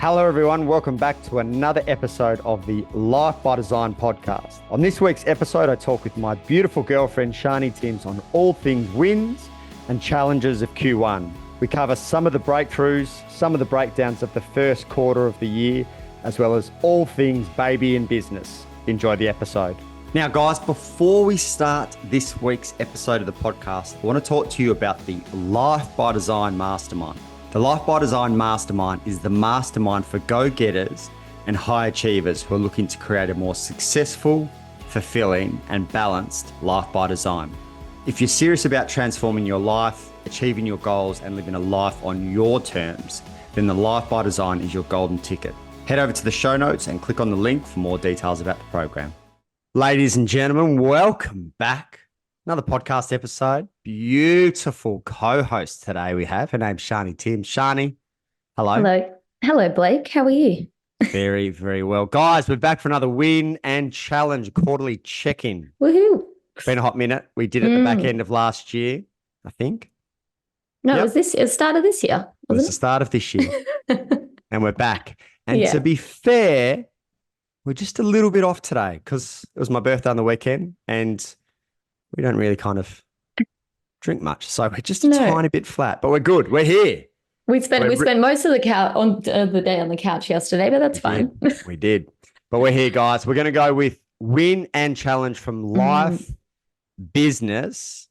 Hello, everyone. Welcome back to another episode of the Life by Design podcast. On this week's episode, I talk with my beautiful girlfriend, Shani Timms, on all things wins and challenges of Q1. We cover some of the breakthroughs, some of the breakdowns of the first quarter of the year, as well as all things baby and business. Enjoy the episode. Now, guys, before we start this week's episode of the podcast, I want to talk to you about the Life by Design Mastermind. The Life by Design Mastermind is the mastermind for go-getters and high achievers who are looking to create a more successful, fulfilling, and balanced life by design. If you're serious about transforming your life, achieving your goals, and living a life on your terms, then the Life by Design is your golden ticket. Head over to the show notes and click on the link for more details about the program. Ladies and gentlemen, welcome back. Another podcast episode. Beautiful co-host today we have. Her name's Shani Timms. Shani, hello. Hello. Hello, Blake. How are you? Very, very well. Guys, we're back for another win and challenge quarterly check-in. Woohoo. Been a hot minute. We did it at the back end of last year, I think. No, It was the start of this year, It was wasn't the start of this year. And we're back. And Yeah. to be fair, we're just a little bit off today because it was my birthday on the weekend and we don't really kind of drink much. So we're just a tiny bit flat, but we're good. We're here. We spent most of the day on the couch yesterday, but that's fine. We did. But we're here, guys. We're going to go with win and challenge from life, business,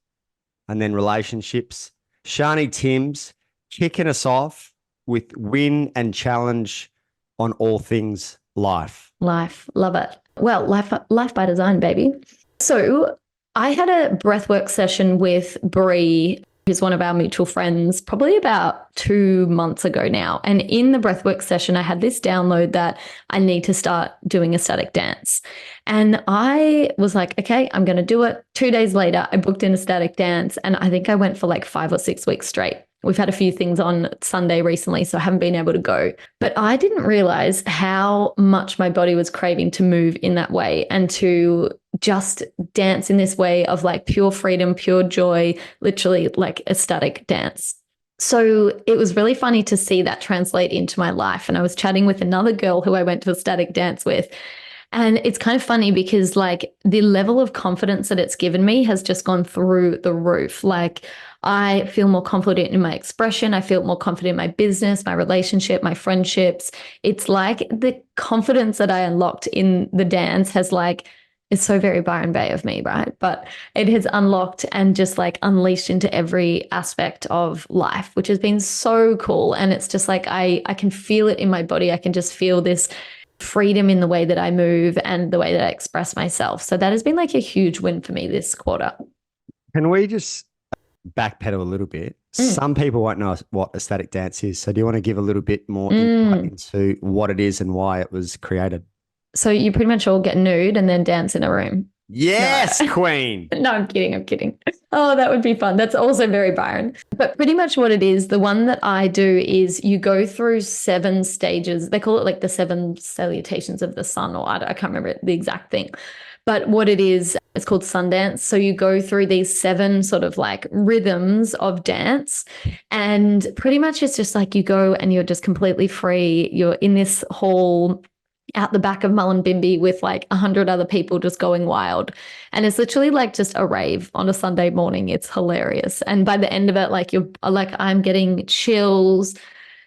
and then relationships. Shani Timms kicking us off with win and challenge on all things life. Life. Love it. Well, life by design, baby. So I had a breathwork session with Bree, who's one of our mutual friends, probably about 2 months ago now. And in the breathwork session, I had this download that I need to start doing a static dance. And I was like, okay, I'm going to do it. 2 days later, I booked in a static dance and I think I went for like 5 or 6 weeks straight. We've had a few things on Sunday recently, so I haven't been able to go. But I didn't realize how much my body was craving to move in that way and to just dance in this way of like pure freedom, pure joy, literally like ecstatic dance. So it was really funny to see that translate into my life. And I was chatting with another girl who I went to a static dance with. And it's kind of funny because like the level of confidence that it's given me has just gone through the roof. Like I feel more confident in my expression. I feel more confident in my business, my relationship, my friendships. It's like the confidence that I unlocked in the dance has like, it's so very Byron Bay of me, right? But it has unlocked and just like unleashed into every aspect of life, which has been so cool. And it's just like, I can feel it in my body. I can just feel this freedom in the way that I move and the way that I express myself. So that has been like a huge win for me this quarter. Can we just backpedal a little bit? Some people won't know what a static dance is. So do you want to give a little bit more insight into what it is and why it was created? So you pretty much all get nude and then dance in a room. Yes, no. Queen. No, I'm kidding. Oh, that would be fun. That's also very Byron. But pretty much what it is, the one that I do is you go through 7 stages. They call it like the 7 salutations of the sun, or I can't remember the exact thing. But what it is, it's called Sundance. So you go through these 7 sort of like rhythms of dance. And pretty much it's just like you go and you're just completely free. You're in this hall out the back of Mullumbimby with like 100 other people just going wild. And it's literally like just a rave on a Sunday morning. It's hilarious. And by the end of it, like I'm getting chills.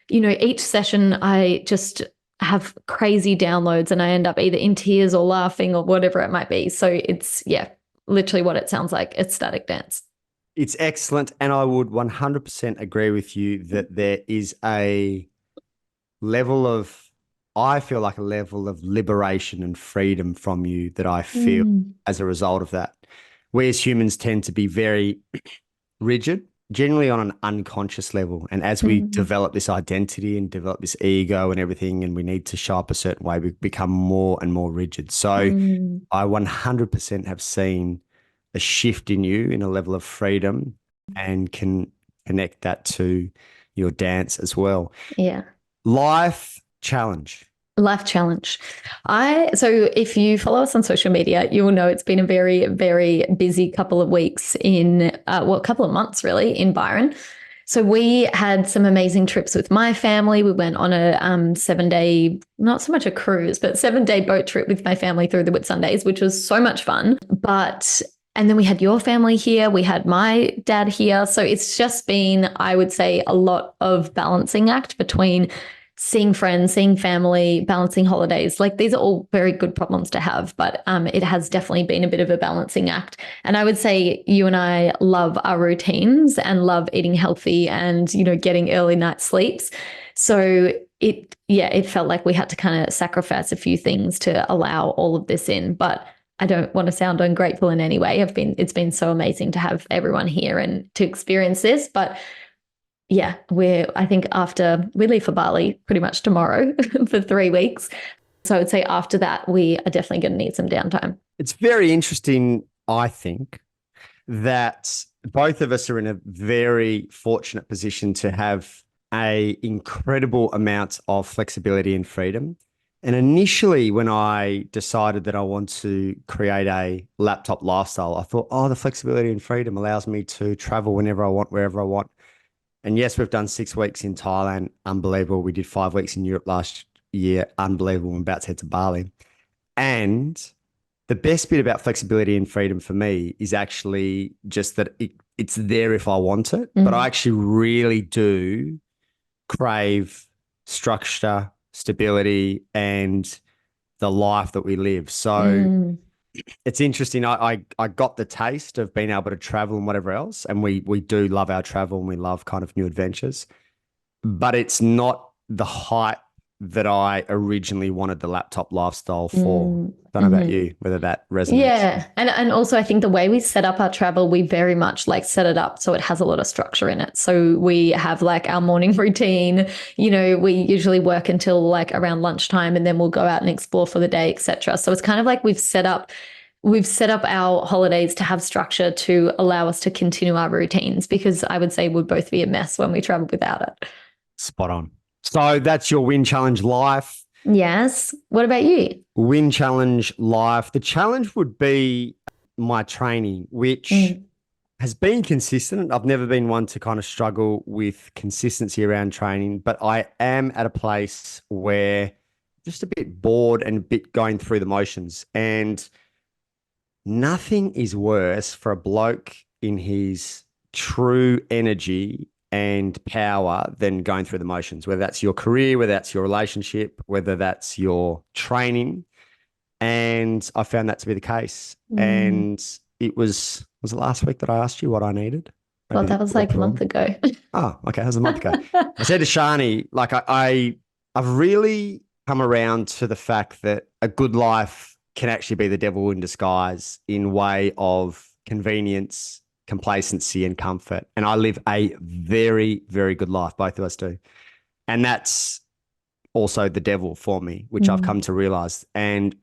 You know, each session I just have crazy downloads and I end up either in tears or laughing or whatever it might be. So it's, literally what it sounds like. It's static dance. It's excellent. And I would 100% agree with you that there is I feel like a level of liberation and freedom from you that I feel as a result of that. We as humans tend to be very rigid, generally on an unconscious level. And as we develop this identity and develop this ego and everything, and we need to show up a certain way, we become more and more rigid. So I 100% have seen a shift in you in a level of freedom and can connect that to your dance as well. Yeah. Life challenge. So if you follow us on social media, you will know it's been a very, very busy couple of weeks couple of months really in Byron. So we had some amazing trips with my family. We went on a 7-day, not so much a cruise, but 7-day boat trip with my family through the Whitsundays, which was so much fun. And then we had your family here. We had my dad here. So it's just been, I would say, a lot of balancing act between seeing friends, seeing family, balancing holidays. Like these are all very good problems to have, but it has definitely been a bit of a balancing act. And I would say you and I love our routines and love eating healthy and, getting early night sleeps. So it felt like we had to kind of sacrifice a few things to allow all of this in. But I don't want to sound ungrateful in any way. It's been so amazing to have everyone here and to experience this. But yeah, I think after we leave for Bali pretty much tomorrow for 3 weeks. So I would say after that, we are definitely going to need some downtime. It's very interesting, I think, that both of us are in a very fortunate position to have a incredible amount of flexibility and freedom. And initially, when I decided that I want to create a laptop lifestyle, I thought, the flexibility and freedom allows me to travel whenever I want, wherever I want. And yes, we've done 6 weeks in Thailand. Unbelievable. We did 5 weeks in Europe last year. Unbelievable. I'm about to head to Bali. And the best bit about flexibility and freedom for me is actually just that it's there if I want it. But I actually really do crave structure, stability, and the life that we live. So it's interesting. I got the taste of being able to travel and whatever else. And we do love our travel and we love kind of new adventures. But it's not the hype that I originally wanted the laptop lifestyle for. Don't know about you, whether that resonates. Yeah. And also I think the way we set up our travel, we very much like set it up so it has a lot of structure in it. So we have like our morning routine, we usually work until like around lunchtime and then we'll go out and explore for the day, etc. So it's kind of like we've set up our holidays to have structure to allow us to continue our routines, because I would say we'd both be a mess when we travel without it. Spot on. So that's your Win Challenge Life. Yes. What about you? Win Challenge Life. The challenge would be my training, which has been consistent. I've never been one to kind of struggle with consistency around training, but I am at a place where just a bit bored and a bit going through the motions. And nothing is worse for a bloke in his true energy and power than going through the motions, whether that's your career, whether that's your relationship, whether that's your training. And I found that to be the case. And it was it last week that I asked you what I needed? Well, that was like a month ago. Oh, okay. That was a month ago. I said to Shani, like I've really come around to the fact that a good life can actually be the devil in disguise in way of convenience, complacency, and comfort. And I live a very, very good life. Both of us do. And that's also the devil for me, which I've come to realize. And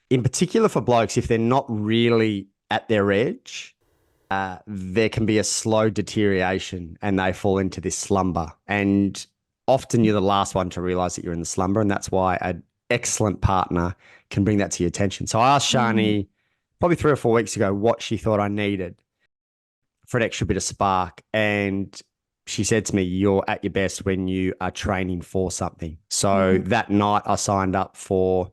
in particular for blokes, if they're not really at their edge, there can be a slow deterioration and they fall into this slumber. And often you're the last one to realize that you're in the slumber. And that's why an excellent partner can bring that to your attention. So I asked Shani probably 3 or 4 weeks ago what she thought I needed for an extra bit of spark. And she said to me, you're at your best when you are training for something. So that night I signed up for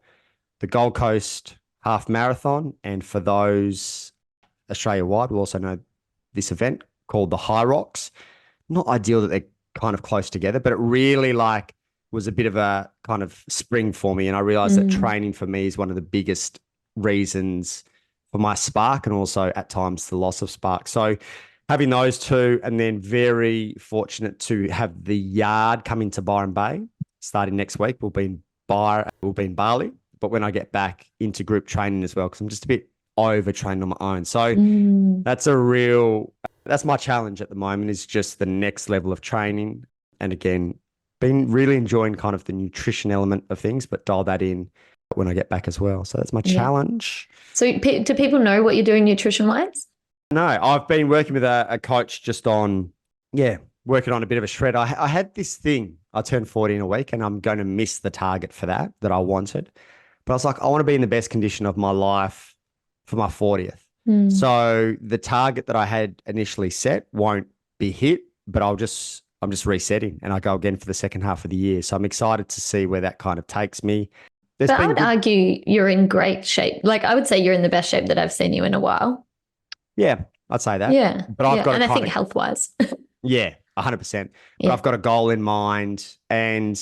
the Gold Coast Half Marathon. And for those Australia-wide, we'll also know this event called the High Rocks. Not ideal that they're kind of close together, but it really was a bit of a kind of spring for me. And I realized that training for me is one of the biggest reasons for my spark and also at times the loss of spark. So having those two, and then very fortunate to have the yard come into Byron Bay starting next week. We'll be in Bali, but when I get back into group training as well, because I'm just a bit overtrained on my own. So that's my challenge at the moment, is just the next level of training. And again, been really enjoying kind of the nutrition element of things, but dial that in when I get back as well. So that's my challenge. So do people know what you're doing nutrition-wise? No, I've been working with a coach just on, working on a bit of a shred. I had this thing. I turned 40 in a week and I'm going to miss the target for that I wanted. But I was like, I want to be in the best condition of my life for my 40th. So the target that I had initially set won't be hit but I'm just resetting and I go again for the second half of the year. So I'm excited to see where that kind of takes me. There's But I been would good, argue you're in great shape. Like I would say you're in the best shape that I've seen you in a while. yeah, I'd say that. Yeah. But I've Yeah. got to And I kind think of, health wise. yeah, 100%. But Yeah. I've got a goal in mind. And,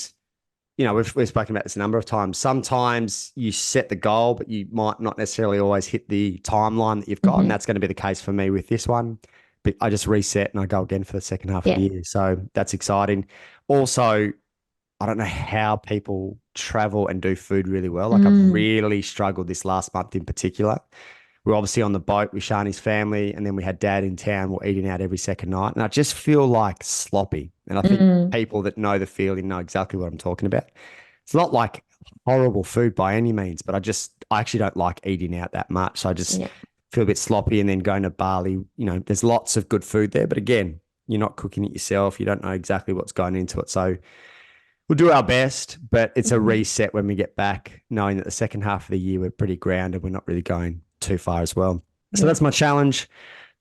you know, we've spoken about this a number of times. Sometimes you set the goal, but you might not necessarily always hit the timeline that you've got. And Hmm. that's going to be the case for me with this one. But I just reset and I go again for the second half of the Yeah. year. So that's exciting. Also, I don't know how people travel and do food really well. Like I've Mm. really struggled this last month in particular. We are obviously on the boat with Shani's family, and then we had dad in town. We're eating out every second night, and I just feel like sloppy. And I think Mm. people that know the feeling know exactly what I'm talking about. It's not like horrible food by any means, but I actually don't like eating out that much. So I just Yeah. feel a bit sloppy. And then going to Bali, you know, there's lots of good food there, but again, you're not cooking it yourself. You don't know exactly what's going into it. So we'll do our best, but it's a Mhm. reset when we get back, knowing that the second half of the year we're pretty grounded. We're not really going too far as well. So Yeah. that's my challenge.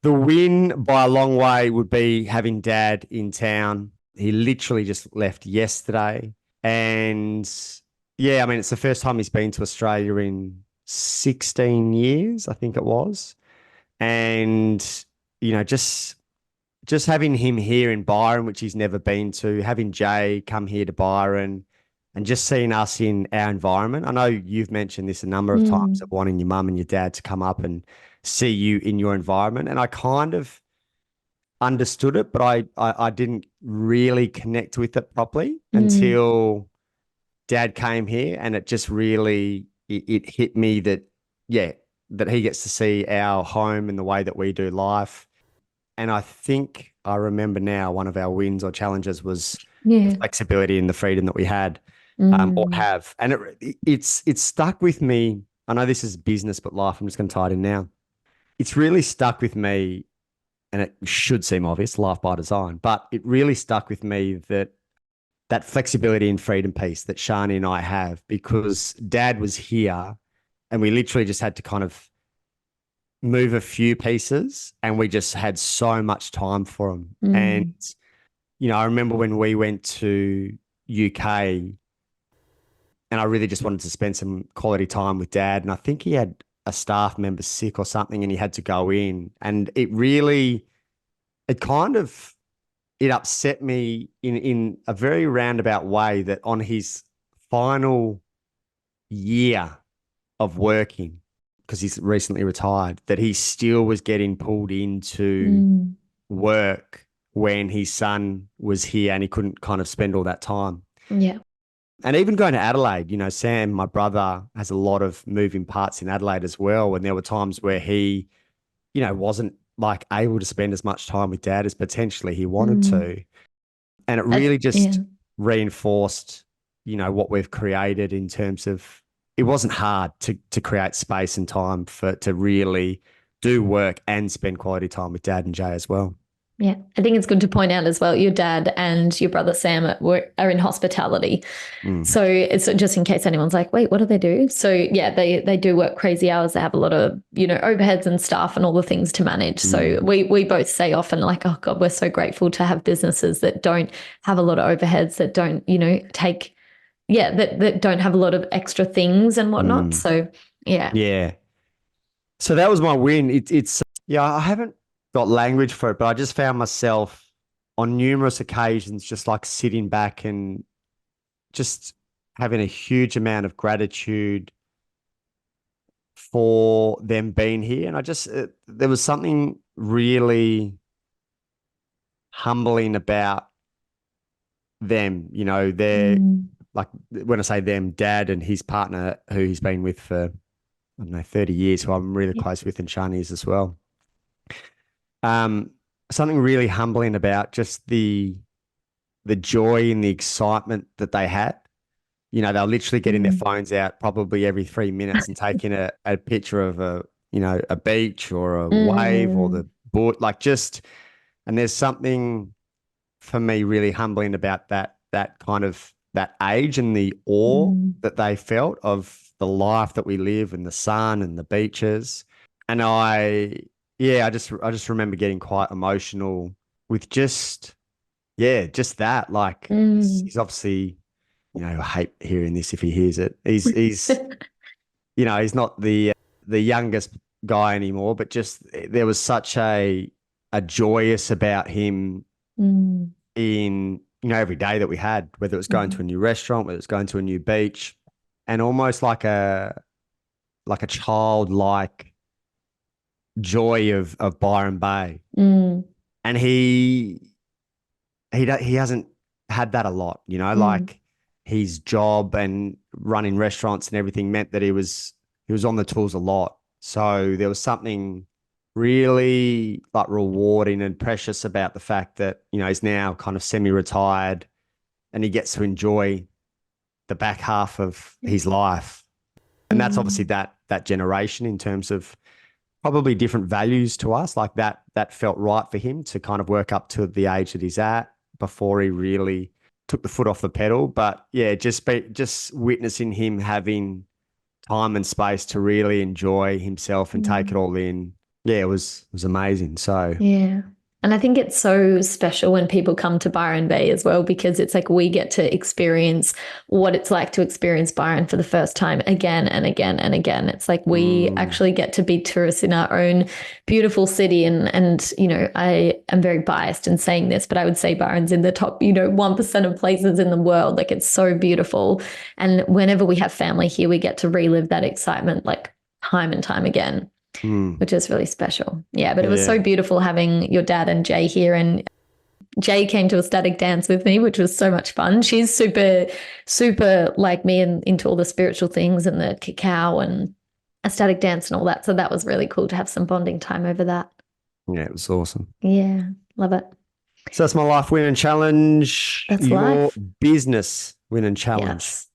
The win by a long way would be having dad in town. He literally just left yesterday. And yeah, I mean, it's the first time he's been to Australia in 16 years, I think it was. And, you know, just having him here in Byron, which he's never been to, having Jay come here to Byron and just seeing us in our environment. I know you've mentioned this a number of times of Mm. wanting your mum and your dad to come up and see you in your environment. And I kind of understood it, but I didn't really connect with it properly Mm. until dad came here and it just really it hit me that yeah, that he gets to see our home and the way that we do life. And I think I remember now one of our wins or challenges was the Yeah. flexibility and the freedom that we had or Mm. have. And it's stuck with me. I know this is business, but life, I'm just going to tie it in now. It's really stuck with me, and it should seem obvious, life by design, but it really stuck with me that flexibility and freedom piece that Shani and I have because dad was here and we literally just had to kind of move a few pieces and we just had so much time for them. And, Mm. you know, I remember when we went to UK and I really just wanted to spend some quality time with dad. And I think he had a staff member sick or something and he had to go in. And it really, it kind of, it upset me in a very roundabout way that on his final year of working, because he's recently retired, that he still was getting pulled into Mm. work when his son was here and he couldn't kind of spend all that time. Yeah. And even going to Adelaide, you know, Sam, my brother, has a lot of moving parts in Adelaide as well. And there were times where he, you know, wasn't like able to spend as much time with dad as potentially he wanted Mm. to. And it really Yeah. just reinforced, you know, what we've created in terms of it wasn't hard to create space and time for to really do work and spend quality time with dad and Jay as well. Yeah. I think it's good to point out as well, your dad and your brother Sam are in hospitality. Mm. So it's just in case anyone's like, wait, what do they do? So yeah, they do work crazy hours. They have a lot of, you know, overheads and staff and all the things to manage. So Mm. we both say often like, oh God, we're so grateful to have businesses that don't have a lot of overheads, that don't, you know, take, yeah, that don't have a lot of extra things and whatnot. Mm. So yeah. Yeah. So that was my win. Yeah, I haven't got language for it, but I just found myself on numerous occasions just like sitting back and just having a huge amount of gratitude for them being here. And there was something really humbling about them. You know, they're Mm. like, when I say them, dad and his partner, who he's been with for, I don't know, 30 years, who I'm really Yeah. close with, and Shani's as well. Um, Something really humbling about just the joy and the excitement that they had. You know, they're literally getting their Mm. phones out probably every 3 minutes and taking a picture of you know, a beach or a wave or Mm. the boat, like just, and there's something for me really humbling about that kind of that age and the awe Mm. that they felt of the life that we live and the sun and the beaches. And yeah, I just remember getting quite emotional with just yeah, just that. Like Mm. he's obviously, I hate hearing this if he hears it. He's not the youngest guy anymore, but just there was such a joyous about him Mm. in, every day that we had, whether it was going to a Mhm. new restaurant, whether it's going to a new beach, and almost like a childlike joy of Byron Bay. Mm. And he hasn't had that a lot, Mm. like his job and running restaurants and everything meant that he was on the tools a lot. So there was something really like rewarding and precious about the fact that, he's now kind of semi-retired and he gets to enjoy the back half of his life. And that's obviously Mm. that generation in terms of probably different values to us. Like that felt right for him to kind of work up to the age that he's at before he really took the foot off the pedal. But yeah, just witnessing him having time and space to really enjoy himself and take it Mm. all in. Yeah, it was amazing. So Yeah. And I think it's so special when people come to Byron Bay as well, because it's like we get to experience what it's like to experience Byron for the first time again and again and again. It's like we mm, actually get to be tourists in our own beautiful city. And I am very biased in saying this, but I would say Byron's in the top, 1% of places in the world. Like it's so beautiful. And whenever we have family here, we get to relive that excitement like time and time again, mm, which is really special. Yeah, but it was so yeah. beautiful having your dad and Jay here. And Jay came to a static dance with me, which was so much fun. She's super, super like me and into all the spiritual things and the cacao and a static dance and all that. So that was really cool to have some bonding time over that. Yeah, it was awesome. Yeah, love it. So that's my life win and challenge. That's Your life. business win and challenge. Yes.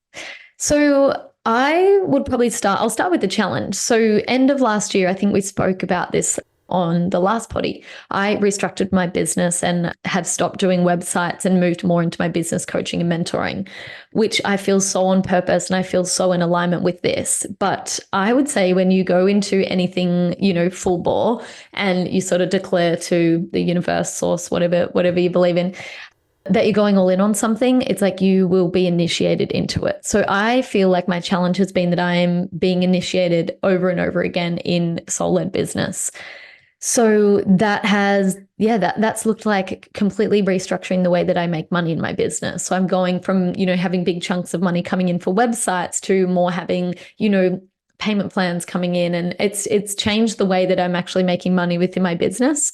So I would probably I'll start with the challenge. So, end of last year, I think we spoke about this on the last potty. I restructured my business and have stopped doing websites and moved more into my business coaching and mentoring, which I feel so on purpose and I feel so in alignment with this. But I would say when you go into anything, full bore and you sort of declare to the universe, source, whatever you believe in, that you're going all in on something, it's like you will be initiated into it. So I feel like my challenge has been that I am being initiated over and over again in soul-led business. So that has, yeah, that's looked like completely restructuring the way that I make money in my business. So I'm going from, having big chunks of money coming in for websites to more having, payment plans coming in. And it's changed the way that I'm actually making money within my business.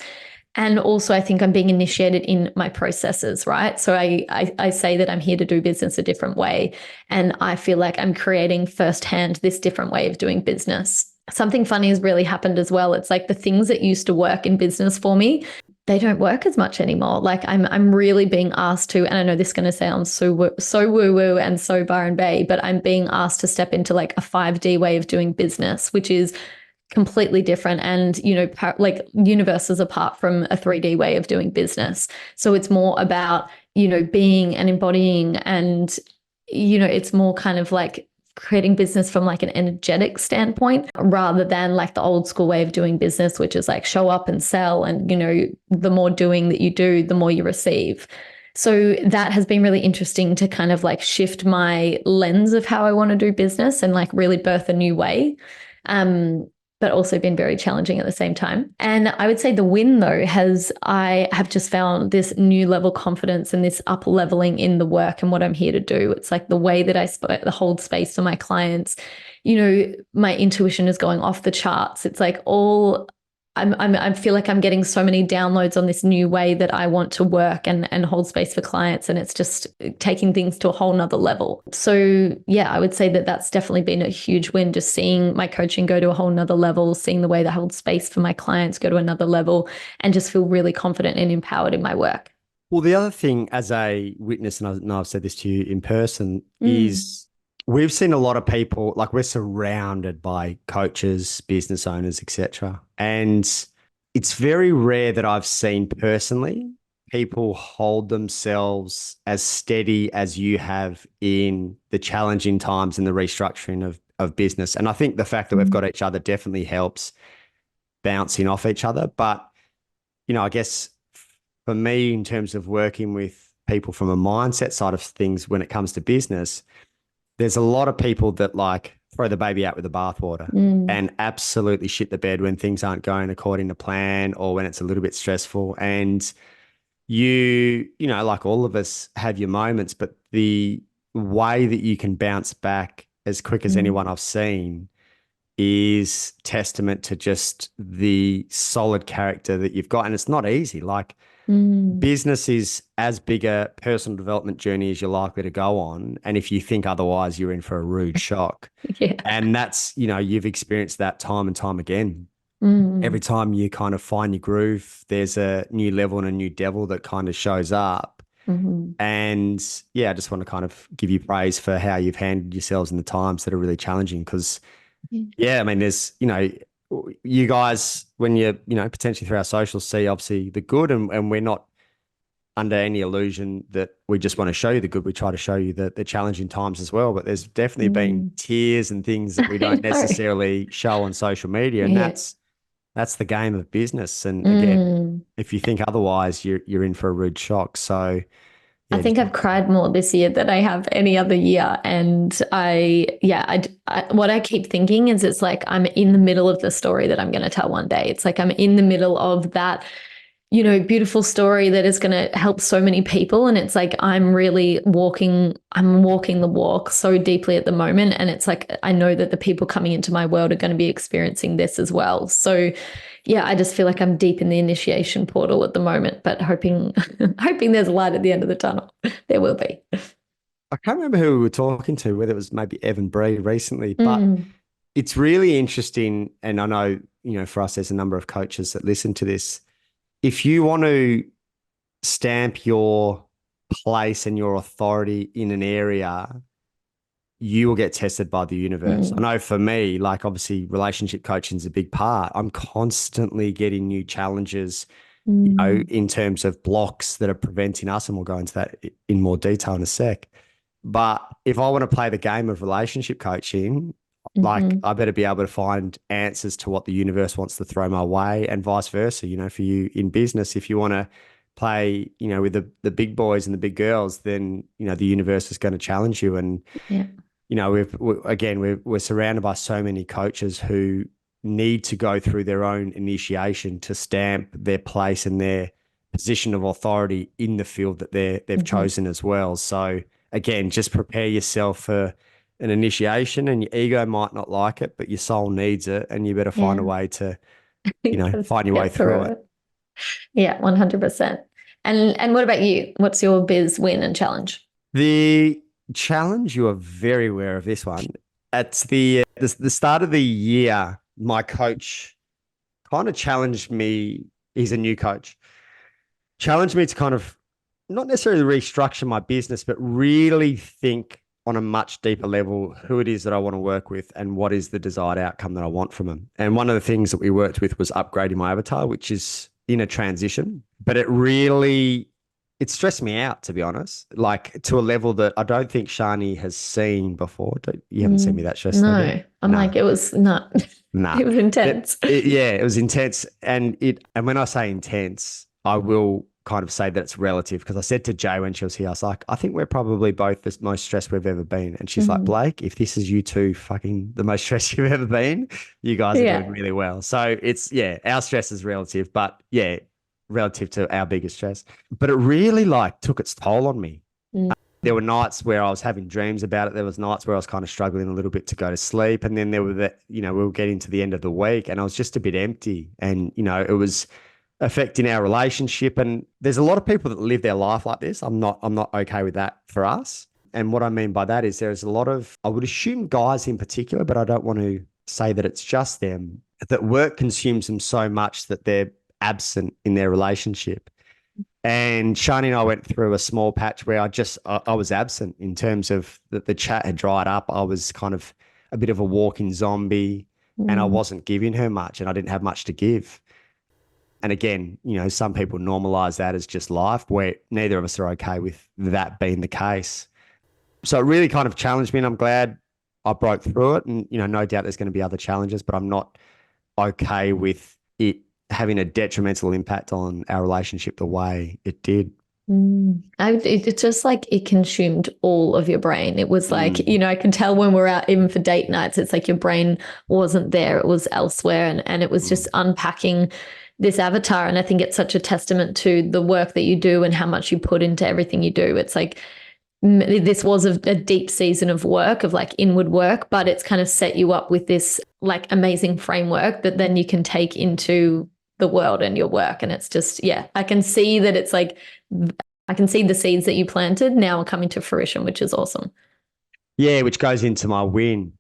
And also, I think I'm being initiated in my processes, right? So I say that I'm here to do business a different way. And I feel like I'm creating firsthand this different way of doing business. Something funny has really happened as well. It's like the things that used to work in business for me, they don't work as much anymore. Like I'm really being asked to, and I know this is going to sound so woo woo and so Byron Bay, but I'm being asked to step into like a 5D way of doing business, which is completely different and like universes apart from a 3D way of doing business. So it's more about being and embodying, and it's more kind of like creating business from like an energetic standpoint rather than like the old school way of doing business, which is like show up and sell, and the more doing that you do, the more you receive. So that has been really interesting to kind of like shift my lens of how I want to do business and like really birth a new way. But also been very challenging at the same time. And I would say the win, though, I have just found this new level confidence and this up leveling in the work and what I'm here to do. It's like the way that I hold space for my clients. My intuition is going off the charts. It's like I feel like I'm getting so many downloads on this new way that I want to work and hold space for clients. And it's just taking things to a whole nother level. So yeah, I would say that that's definitely been a huge win, just seeing my coaching go to a whole nother level, seeing the way that I hold space for my clients go to another level, and just feel really confident and empowered in my work. Well, the other thing as a witness, and I know I've said this to you in person, Mm. is we've seen a lot of people, like we're surrounded by coaches, business owners, etc. And it's very rare that I've seen personally people hold themselves as steady as you have in the challenging times and the restructuring of business. And I think the fact that we've Mm. got each other definitely helps bouncing off each other. But, I guess for me, in terms of working with people from a mindset side of things when it comes to business, there's a lot of people that like throw the baby out with the bathwater and absolutely shit the bed when things aren't going according to plan or when it's a little bit stressful. And like all of us have your moments, but the way that you can bounce back as quick as anyone I've seen is testament to just the solid character that you've got. And it's not easy. Like business is as big a personal development journey as you're likely to go on. And if you think otherwise, you're in for a rude shock. Yeah. And that's, you've experienced that time and time again. Every time you kind of find your groove, there's a new level and a new devil that kind of shows up. And yeah, I just want to kind of give you praise for how you've handled yourselves in the times that are really challenging. Because yeah, I mean, there's, you guys, when you, potentially through our socials see obviously the good, and we're not under any illusion that we just want to show you the good. We try to show you the challenging times as well. But there's definitely been tears and things that we don't necessarily show on social media. And that's the game of business. And again, if you think otherwise, you're in for a rude shock. So yeah, I think I've cried more this year than I have any other year. And what I keep thinking is it's like I'm in the middle of the story that I'm going to tell one day. It's like I'm in the middle of that, beautiful story that is going to help so many people. And it's like I'm walking the walk so deeply at the moment. And it's like I know that the people coming into my world are going to be experiencing this as well. So yeah, I just feel like I'm deep in the initiation portal at the moment, but hoping there's a light at the end of the tunnel. There will be. I can't remember who we were talking to, whether it was maybe Evan Bree recently, but it's really interesting. And I know, for us, there's a number of coaches that listen to this. If you want to stamp your place and your authority in an area, you will get tested by the universe. I know for me, like obviously relationship coaching is a big part. I'm constantly getting new challenges, in terms of blocks that are preventing us. And we'll go into that in more detail in a sec. But if I want to play the game of relationship coaching, like I better be able to find answers to what the universe wants to throw my way, and vice versa. For you in business, if you want to play, with the big boys and the big girls, then, the universe is going to challenge you. And, we're surrounded by so many coaches who need to go through their own initiation to stamp their place and their position of authority in the field that they've chosen as well. So again, just prepare yourself for an initiation, and your ego might not like it, but your soul needs it, and you better find a way to, find your way through it. Yeah, 100%. And what about you? What's your biz win and challenge? The challenge, you are very aware of this one. At the start of the year, my coach kind of challenged me. He's a new coach. Challenged me to kind of not necessarily restructure my business, but really think on a much deeper level who it is that I want to work with and what is the desired outcome that I want from them. And one of the things that we worked with was upgrading my avatar, which is in a transition, but it stressed me out, to be honest, like to a level that I don't think Shani has seen before. You haven't seen me that stressed? No, I'm no. Like, it was not, it was intense. It was intense. And when I say intense, I will kind of say that it's relative, because I said to Jay when she was here, I was like, I think we're probably both the most stressed we've ever been. And she's like, Blake, if this is you two fucking the most stressed you've ever been, you guys are doing really well. So it's, our stress is relative, but relative to our biggest stress. But it really took its toll on me. There were nights where I was having dreams about it. There was nights where I was kind of struggling a little bit to go to sleep. And then there were we were getting to the end of the week and I was just a bit empty. And, it was affecting our relationship. And there's a lot of people that live their life like this. I'm not okay with that for us. And what I mean by that is there's a lot of, I would assume guys in particular, but I don't want to say that it's just them, that work consumes them so much that they're absent in their relationship. And Shani and I went through a small patch where I was absent in terms of the chat had dried up. I was kind of a bit of a walking zombie and I wasn't giving her much and I didn't have much to give. And again, some people normalize that as just life, where neither of us are okay with that being the case. So it really kind of challenged me, and I'm glad I broke through it. And, no doubt there's going to be other challenges, but I'm not okay with it having a detrimental impact on our relationship the way it did. It's just like it consumed all of your brain. It was like, Mm. I can tell when we're out, even for date nights, it's like your brain wasn't there. It was elsewhere. And it was just unpacking this avatar. And I think it's such a testament to the work that you do and how much you put into everything you do. It's like, this was a deep season of work, of like inward work, but it's kind of set you up with this like amazing framework that then you can take into the world and your work. And it's just, yeah, I can see that it's like, I can see the seeds that you planted now are coming to fruition, which is awesome. Yeah, which goes into my win.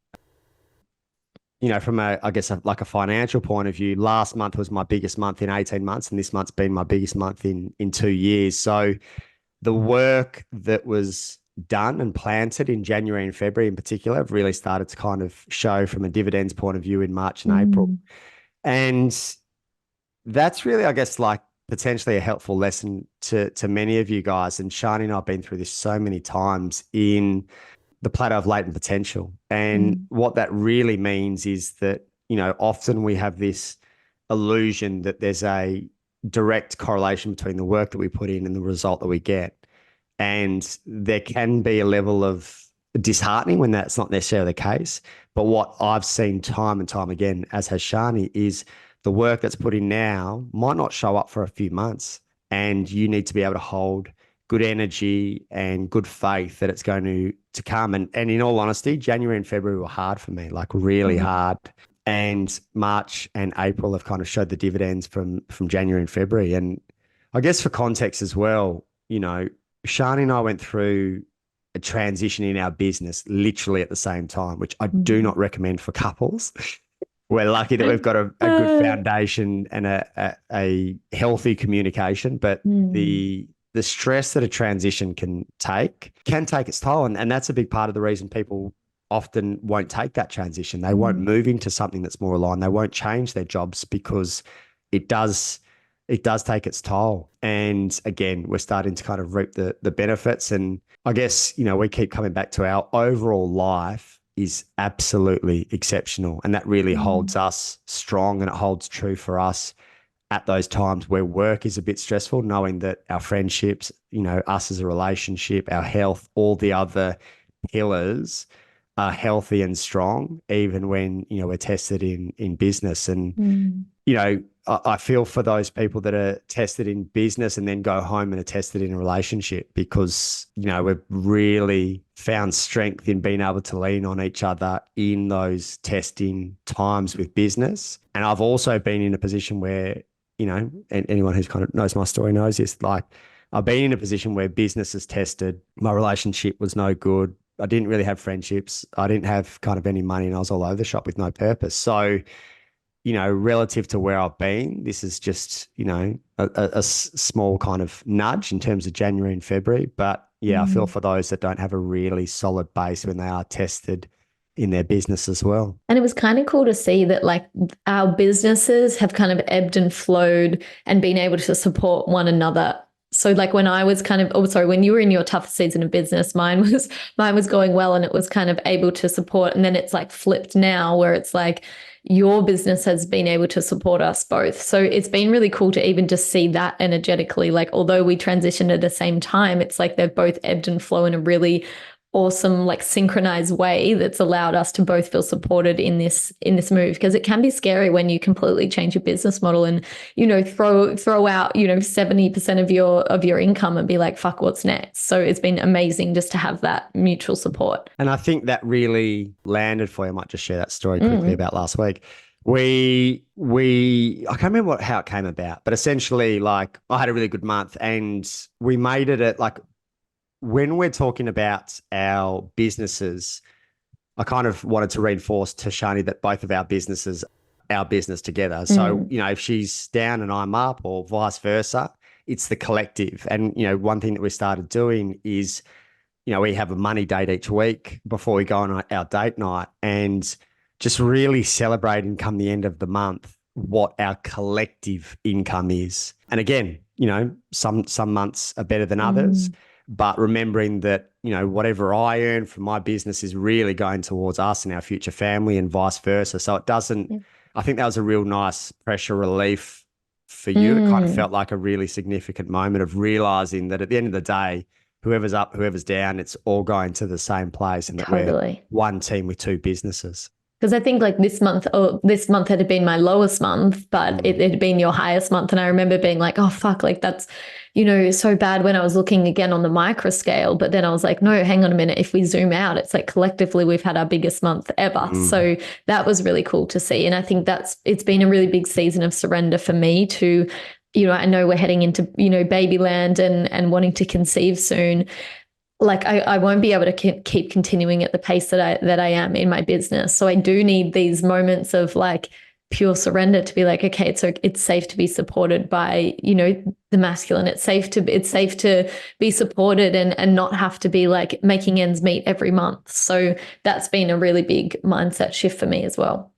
From I guess like a financial point of view, last month was my biggest month in 18 months, and this month's been my biggest month in 2 years. So the work that was done and planted in January and February in particular have really started to kind of show from a dividends point of view in March and April. And that's really, I guess, like potentially a helpful lesson to many of you guys. And Shani and I have been through this so many times in the plateau of latent potential. And what that really means is that, often we have this illusion that there's a direct correlation between the work that we put in and the result that we get. And there can be a level of disheartening when that's not necessarily the case. But what I've seen time and time again, as has Shani, is the work that's put in now might not show up for a few months. And you need to be able to hold good energy and good faith that it's going to come. And in all honesty, January and February were hard for me, like really hard. And March and April have kind of showed the dividends from January and February. And I guess for context as well, Shani and I went through a transition in our business literally at the same time, which I do not recommend for couples. We're lucky that we've got a good foundation and a healthy communication, but the stress that a transition can take its toll. And that's a big part of the reason people often won't take that transition. They won't move into something that's more aligned. They won't change their jobs because it does take its toll. And again, we're starting to kind of reap the benefits. And I guess, we keep coming back to our overall life is absolutely exceptional. And that really holds us strong, and it holds true for us at those times where work is a bit stressful, knowing that our friendships, us as a relationship, our health, all the other pillars are healthy and strong, even when, we're tested in business. And, I feel for those people that are tested in business and then go home and are tested in a relationship, because, we've really found strength in being able to lean on each other in those testing times with business. And I've also been in a position where, and anyone who's kind of knows my story knows this, like I've been in a position where business is tested. My relationship was no good. I didn't really have friendships. I didn't have kind of any money, and I was all over the shop with no purpose. So, relative to where I've been, this is just, a small kind of nudge in terms of January and February. But yeah, I feel for those that don't have a really solid base when they are tested in their business as well. And it was kind of cool to see that like our businesses have kind of ebbed and flowed and been able to support one another. So like when I was when you were in your toughest season of business, mine was going well, and it was kind of able to support. And then it's like flipped now, where it's like your business has been able to support us both. So it's been really cool to even just see that energetically. Like although we transitioned at the same time, it's like they've both ebbed and flow in a really awesome, like synchronized way that's allowed us to both feel supported in this move, because it can be scary when you completely change your business model and throw out 70% of your income and be like, fuck, what's next? So it's been amazing just to have that mutual support. And I think that really landed for you. I might just share that story quickly about last week. I can't remember how it came about, but essentially, like, I had a really good month, and we made it at like, when we're talking about our businesses, I kind of wanted to reinforce to Shani that both of our businesses, our business together. So, if she's down and I'm up, or vice versa, it's the collective. And, one thing that we started doing is, we have a money date each week before we go on our date night, and just really celebrating come the end of the month what our collective income is. And again, some months are better than others. But remembering that, whatever I earn from my business is really going towards us and our future family, and vice versa. So it doesn't, I think that was a real nice pressure relief for you? It kind of felt like a really significant moment of realizing that at the end of the day, whoever's up, whoever's down, it's all going to the same place, and that we're one team with two businesses. Because I think like this month had been my lowest month, but it had been your highest month. And I remember being like, oh, fuck, like that's, so bad when I was looking again on the micro scale. But then I was like, no, hang on a minute. If we zoom out, it's like collectively we've had our biggest month ever. So that was really cool to see. And I think it's been a really big season of surrender for me to, I know we're heading into, baby land and wanting to conceive soon. Like I won't be able to keep continuing at the pace that I am in my business. So I do need these moments of like pure surrender to be like, okay, it's safe to be supported by, the masculine. It's safe to be supported and not have to be like making ends meet every month. So that's been a really big mindset shift for me as well.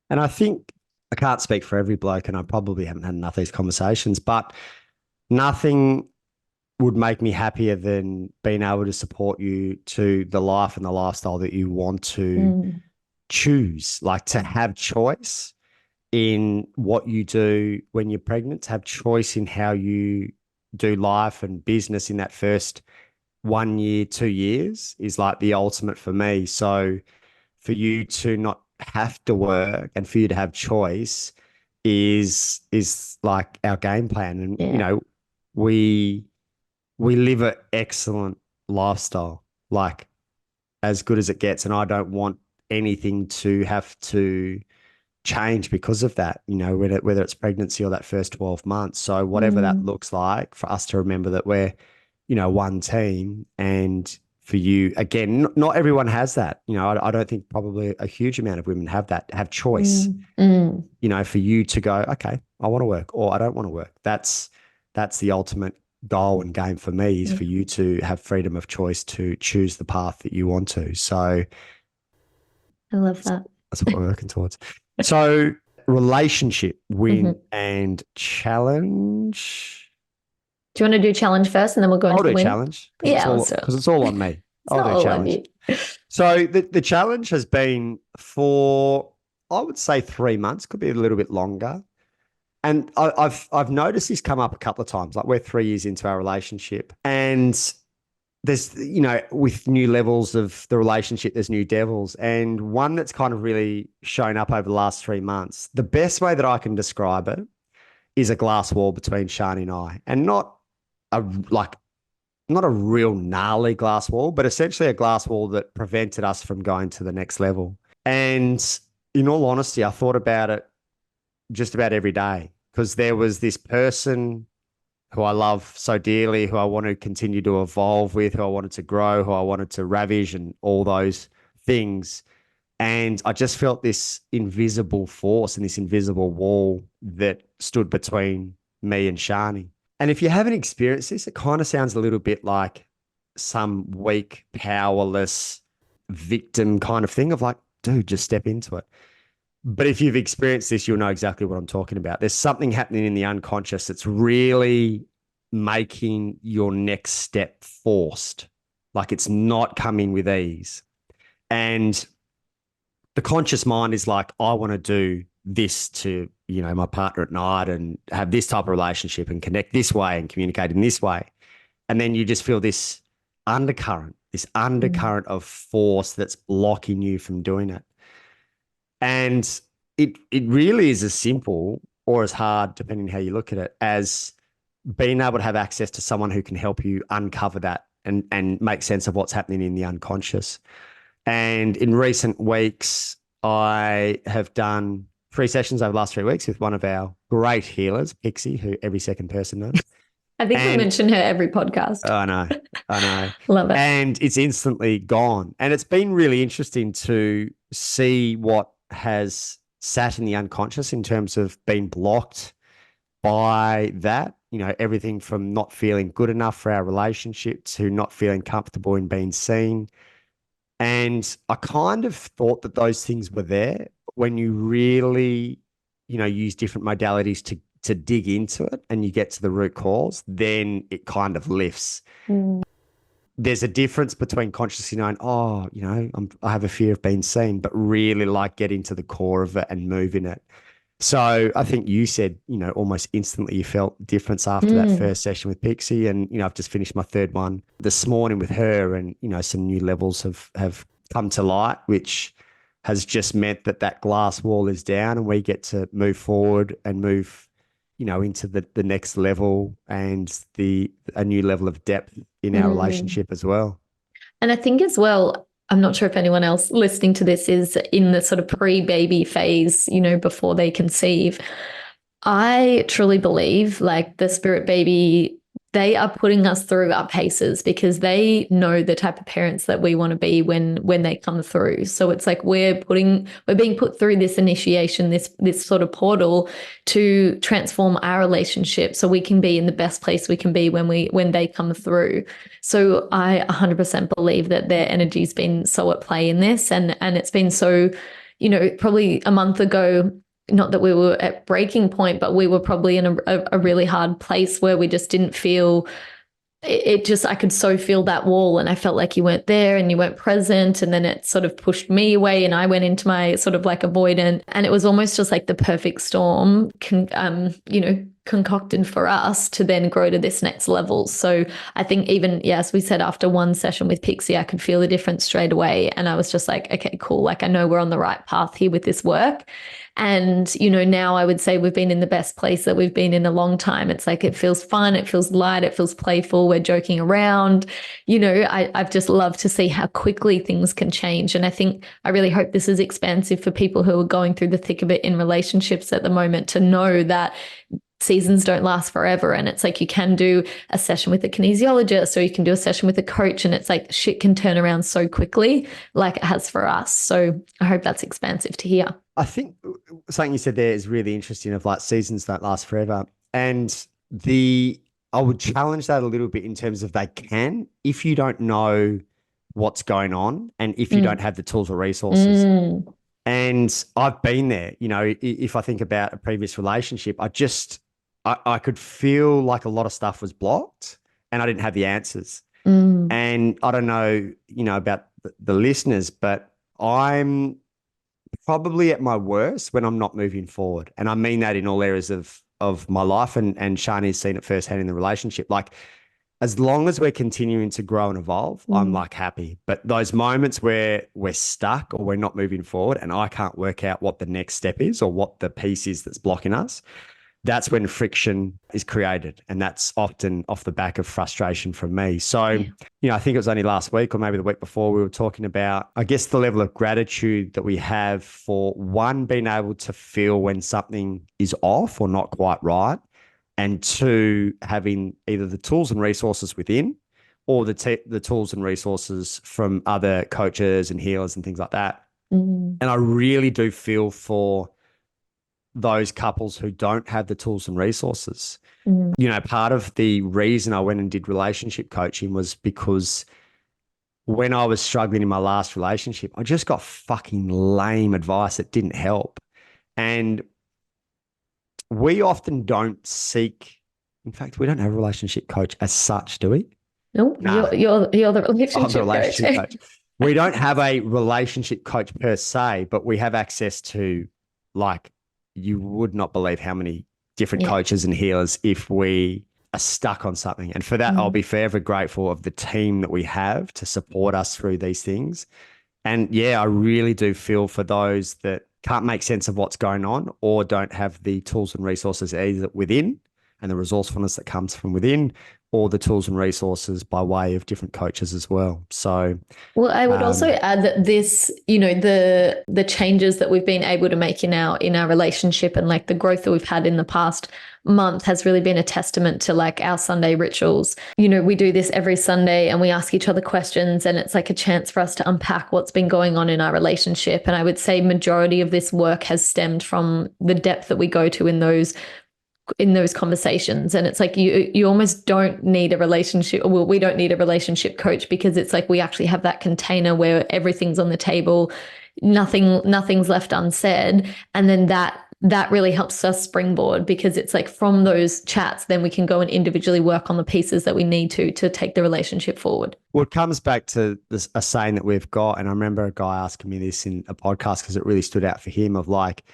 And I think I can't speak for every bloke, and I probably haven't had enough of these conversations, but nothing would make me happier than being able to support you to the life and the lifestyle that you want to choose, like to have choice in what you do when you're pregnant, to have choice in how you do life and business in that first 1 year, 2 years is like the ultimate for me. So for you to not have to work and for you to have choice is like our game plan. And, we live an excellent lifestyle, like as good as it gets. And I don't want anything to have to change because of that, whether it's pregnancy or that first 12 months. So whatever that looks like, for us to remember that we're, one team. And for you, again, not everyone has that. I don't think probably a huge amount of women have choice, for you to go, okay, I want to work or I don't want to work. That's the ultimate goal and game for me, is for you to have freedom of choice to choose the path that you want to. So I love that. That's what we're working towards. So relationship, win and challenge. Do you want to do challenge first and then we'll go into the win? Challenge. Yeah, because it's all on me. I'll do challenge. So the challenge has been for, I would say 3 months, could be a little bit longer. And I've noticed this come up a couple of times. Like we're 3 years into our relationship, and there's, with new levels of the relationship, there's new devils. And one that's kind of really shown up over the last 3 months, the best way that I can describe it is a glass wall between Shani and I, and not a real gnarly glass wall, but essentially a glass wall that prevented us from going to the next level. And in all honesty, I thought about it just about every day, because there was this person who I love so dearly, who I want to continue to evolve with, who I wanted to grow, who I wanted to ravish, and all those things. And I just felt this invisible force and this invisible wall that stood between me and Shani. And if you haven't experienced this, it kind of sounds a little bit like some weak, powerless victim kind of thing of like, dude, just step into it. But if you've experienced this, you'll know exactly what I'm talking about. There's something happening in the unconscious that's really making your next step forced. Like it's not coming with ease. And the conscious mind is like, I want to do this to, my partner at night and have this type of relationship and connect this way and communicate in this way. And then you just feel this undercurrent of force that's blocking you from doing it. And it really is as simple or as hard, depending on how you look at it, as being able to have access to someone who can help you uncover that and make sense of what's happening in the unconscious. And in recent weeks, I have done 3 sessions over the last 3 weeks with one of our great healers, Pixie, who every second person knows. I think we mention her every podcast. I know. Love it. And it's instantly gone. And it's been really interesting to see what has sat in the unconscious in terms of being blocked by that, everything from not feeling good enough for our relationship to not feeling comfortable in being seen. And I kind of thought that those things were there. When you really, use different modalities to dig into it and you get to the root cause, then it kind of lifts. There's a difference between consciously knowing, I have a fear of being seen, but really like getting to the core of it and moving it. So I think you said, almost instantly you felt difference after that Mm. first session with Pixie. And, I've just finished my third one this morning with her, and, some new levels have come to light, which has just meant that glass wall is down and we get to move forward and move, into the next level and a new level of depth in our Mm. relationship as well. And I think as well, I'm not sure if anyone else listening to this is in the sort of pre-baby phase, before they conceive. I truly believe like the spirit baby, they are putting us through our paces because they know the type of parents that we want to be when they come through. So it's like we're being put through this initiation, this sort of portal to transform our relationship so we can be in the best place we can be when they come through. So I 100% believe that their energy's been so at play in this, and it's been so, probably a month ago, not that we were at breaking point, but we were probably in a really hard place where we just didn't feel it. Just, I could so feel that wall, and I felt like you weren't there and you weren't present. And then it sort of pushed me away and I went into my sort of like avoidant. And it was almost just like the perfect storm, concocted for us to then grow to this next level. So I think even, yes, we said after one session with Pixie, I could feel the difference straight away. And I was just like, okay, cool. Like I know we're on the right path here with this work. And, now I would say we've been in the best place that we've been in a long time. It's like, it feels fun. It feels light. It feels playful. We're joking around. I've just loved to see how quickly things can change. And I really hope this is expansive for people who are going through the thick of it in relationships at the moment, to know that seasons don't last forever. And it's like you can do a session with a kinesiologist or you can do a session with a coach, and it's like shit can turn around so quickly like it has for us. So I hope that's expansive to hear. I think something you said there is really interesting, of like seasons don't last forever. And I would challenge that a little bit in terms of they can, if you don't know what's going on and if you don't have the tools or resources. Mm. And I've been there, if I think about a previous relationship, I could feel like a lot of stuff was blocked and I didn't have the answers. Mm. And I don't know, about the listeners, but I'm probably at my worst when I'm not moving forward. And I mean that in all areas of my life. And Shani's seen it firsthand in the relationship. Like, as long as we're continuing to grow and evolve, I'm like happy. But those moments where we're stuck or we're not moving forward and I can't work out what the next step is or what the piece is that's blocking us, that's when friction is created. And that's often off the back of frustration from me. So, I think it was only last week or maybe the week before, we were talking about, I guess, the level of gratitude that we have for, one, being able to feel when something is off or not quite right. And two, having either the tools and resources within or the tools and resources from other coaches and healers and things like that. And I really do feel for those couples who don't have the tools and resources. Part of the reason I went and did relationship coaching was because when I was struggling in my last relationship, I just got fucking lame advice that didn't help. And we often don't seek, in fact, we don't have a relationship coach as such, do we? Nope. Nah. You're the relationship, I'm the relationship coach. We don't have a relationship coach per se, but we have access to, like, you would not believe how many different coaches and healers if we are stuck on something. And for that, I'll be forever grateful of the team that we have to support us through these things. And I really do feel for those that can't make sense of what's going on or don't have the tools and resources either within and the resourcefulness that comes from within, or the tools and resources by way of different coaches as well. So, well, I would also add that this, the changes that we've been able to make in our relationship and like the growth that we've had in the past month has really been a testament to like our Sunday rituals. We do this every Sunday and we ask each other questions, and it's like a chance for us to unpack what's been going on in our relationship. And I would say majority of this work has stemmed from the depth that we go to in those conversations. And it's like you almost don't need a relationship, well, we don't need a relationship coach, because it's like we actually have that container where everything's on the table, nothing's left unsaid. And then that really helps us springboard, because it's like from those chats then we can go and individually work on the pieces that we need to take the relationship forward. Well, it comes back to a saying that we've got, and I remember a guy asking me this in a podcast because it really stood out for him, of like,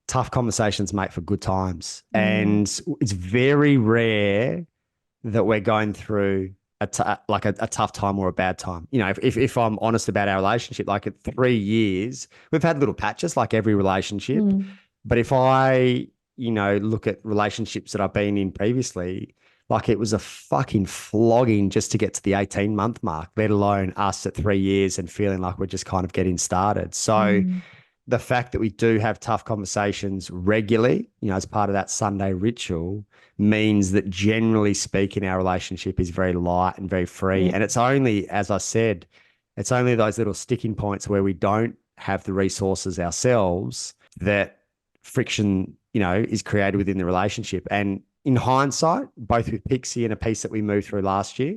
tough conversations make for good times. Mm. And it's very rare that we're going through a tough time or a bad time. You know, if I'm honest about our relationship, like at 3 years, we've had little patches like every relationship. But if I, look at relationships that I've been in previously, like it was a fucking flogging just to get to the 18-month mark, let alone us at 3 years and feeling like we're just kind of getting started. So the fact that we do have tough conversations regularly, as part of that Sunday ritual, means that generally speaking, our relationship is very light and very free. And it's only, as I said, it's only those little sticking points where we don't have the resources ourselves that friction, is created within the relationship. And in hindsight, both with Pixie and a piece that we moved through last year,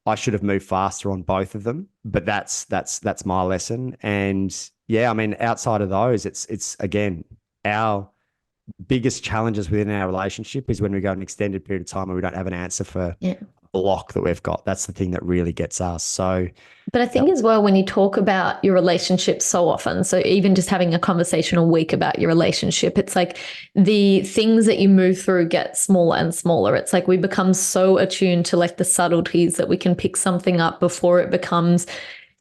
I should have moved faster on both of them, but that's my lesson. And yeah, I mean, outside of those, it's again, our biggest challenges within our relationship is when we go an extended period of time and we don't have an answer for a block that we've got. That's the thing that really gets us. So, but I think as well, when you talk about your relationship so often, so even just having a conversation a week about your relationship, it's like the things that you move through get smaller and smaller. It's like we become so attuned to like the subtleties that we can pick something up before it becomes,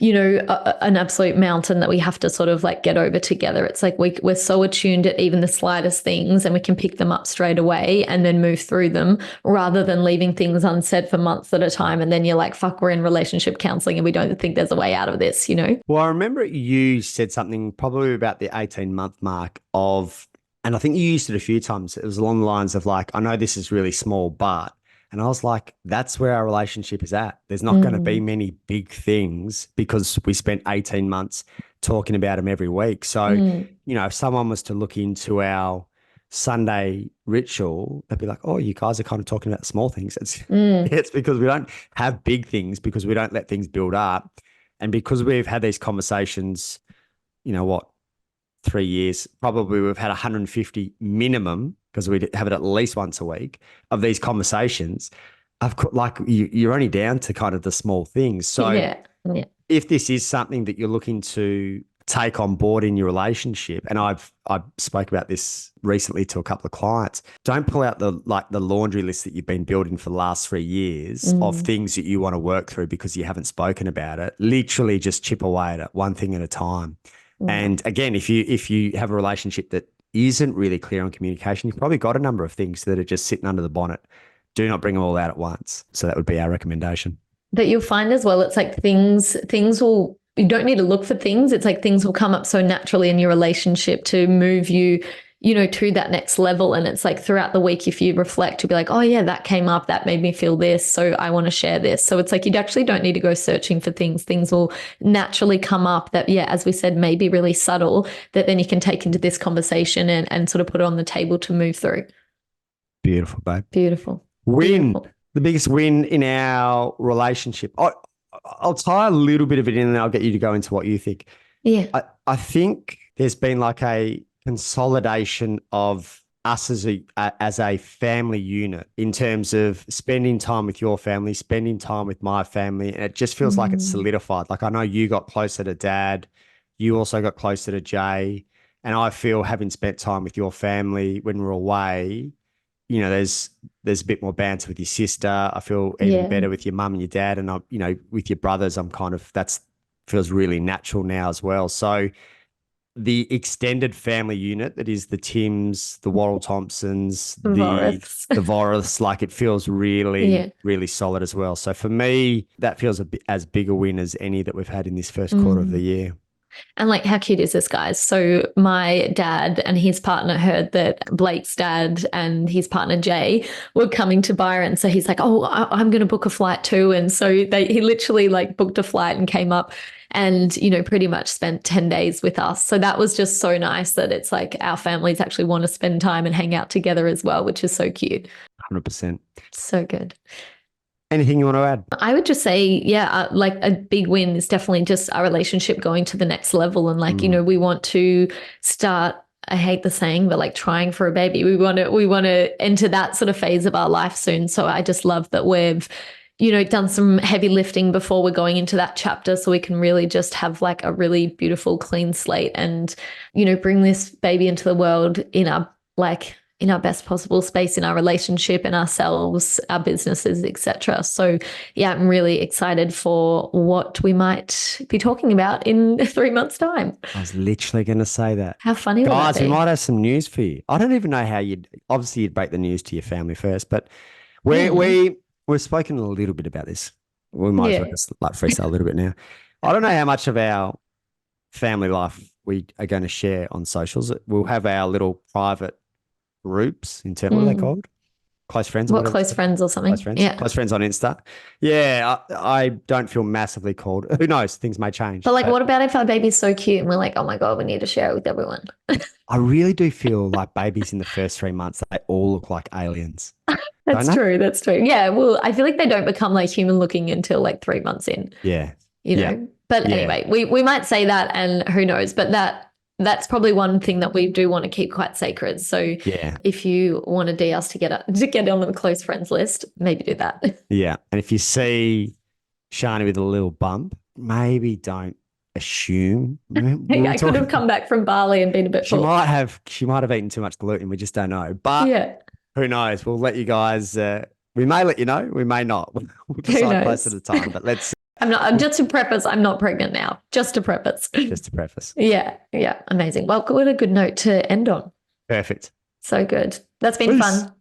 an absolute mountain that we have to sort of like get over together. It's like we're so attuned at even the slightest things and we can pick them up straight away and then move through them rather than leaving things unsaid for months at a time. And then you're like, fuck, we're in relationship counseling and we don't think there's a way out of this, Well, I remember you said something probably about the 18-month mark and I think you used it a few times. It was along the lines of like, I know this is really small, but. And I was like, that's where our relationship is at. There's not going to be many big things because we spent 18 months talking about them every week. So, if someone was to look into our Sunday ritual, they'd be like, oh, you guys are kind of talking about small things. It's because we don't have big things, because we don't let things build up. And because we've had these conversations, 3 years, probably we've had 150 minimum, because we have it at least once a week, of these conversations. Like you're only down to kind of the small things. So if this is something that you're looking to take on board in your relationship, and I spoke about this recently to a couple of clients, don't pull out the laundry list that you've been building for the last 3 years of things that you want to work through because you haven't spoken about it. Literally just chip away at it, one thing at a time. And again, if you have a relationship that isn't really clear on communication, you've probably got a number of things that are just sitting under the bonnet. Do not bring them all out at once. So that would be our recommendation. But you'll find as well, it's like things will, you don't need to look for things. It's like things will come up so naturally in your relationship to move you, to that next level. And it's like throughout the week, if you reflect, you'll be like, oh yeah, that came up, that made me feel this. So I want to share this. So it's like, you actually don't need to go searching for things. Things will naturally come up that, as we said, may be really subtle, that then you can take into this conversation and sort of put it on the table to move through. Beautiful, babe. Beautiful. Win. Beautiful. The biggest win in our relationship. I'll tie a little bit of it in and I'll get you to go into what you think. Yeah. I think there's been like a consolidation of us as a family unit in terms of spending time with your family, spending time with my family. And it just feels like it's solidified. Like I know you got closer to Dad. You also got closer to Jay. And I feel having spent time with your family when we're away, there's a bit more banter with your sister. I feel even better with your mum and your dad. And with your brothers, I'm kind of, feels really natural now as well. So the extended family unit that is the Timms, the Worrell Thompsons, the Voriths, like it feels really, really solid as well. So for me, that feels as big a win as any that we've had in this first quarter of the year. And like, how cute is this, guys? So my dad and his partner heard that Blake's dad and his partner Jay were coming to Byron. So he's like, oh, I'm going to book a flight too. And so he literally like booked a flight and came up and, pretty much spent 10 days with us. So that was just so nice that it's like our families actually want to spend time and hang out together as well, which is so cute. 100%. So good. Anything you want to add? I would just say, like a big win is definitely just our relationship going to the next level. And like, we want to start, I hate the saying, but like trying for a baby. We want to enter that sort of phase of our life soon. So I just love that we've, done some heavy lifting before we're going into that chapter, so we can really just have like a really beautiful clean slate and, bring this baby into the world in our best possible space in our relationship and ourselves, our businesses, etc. So yeah, I'm really excited for what we might be talking about in 3 months' time. I was literally going to say that. How funny Guys, would that be? we might have some news for you. I don't even know how obviously you'd break the news to your family first, but we've spoken a little bit about this. We might as well just like freestyle a little bit now. I don't know how much of our family life we are going to share on socials. We'll have our little private groups, what are they called? Close friends? What, close friends or something? Close friends? Yeah. Close friends on Insta. Yeah, I don't feel massively called. Who knows? Things may change. But what about if our baby's so cute and we're like, oh my God, we need to share it with everyone? I really do feel like babies in the first 3 months, they all look like aliens. That's true. That's true. Yeah. Well, I feel like they don't become like human looking until like 3 months in. Yeah. But anyway, we might say that, and who knows, but that's probably one thing that we do want to keep quite sacred. So if you want to DM us to get on the close friends list, maybe do that. Yeah. And if you see Shani with a little bump, maybe don't assume. I could have come back from Bali and been a bit full. She might have eaten too much gluten. We just don't know. But who knows? We'll let you guys, we may let you know. We may not. We'll decide closer to the time, but let's. Just to preface, I'm not pregnant now. Just to preface. Yeah. Amazing. Well, what a good note to end on. Perfect. So good. That's been fun.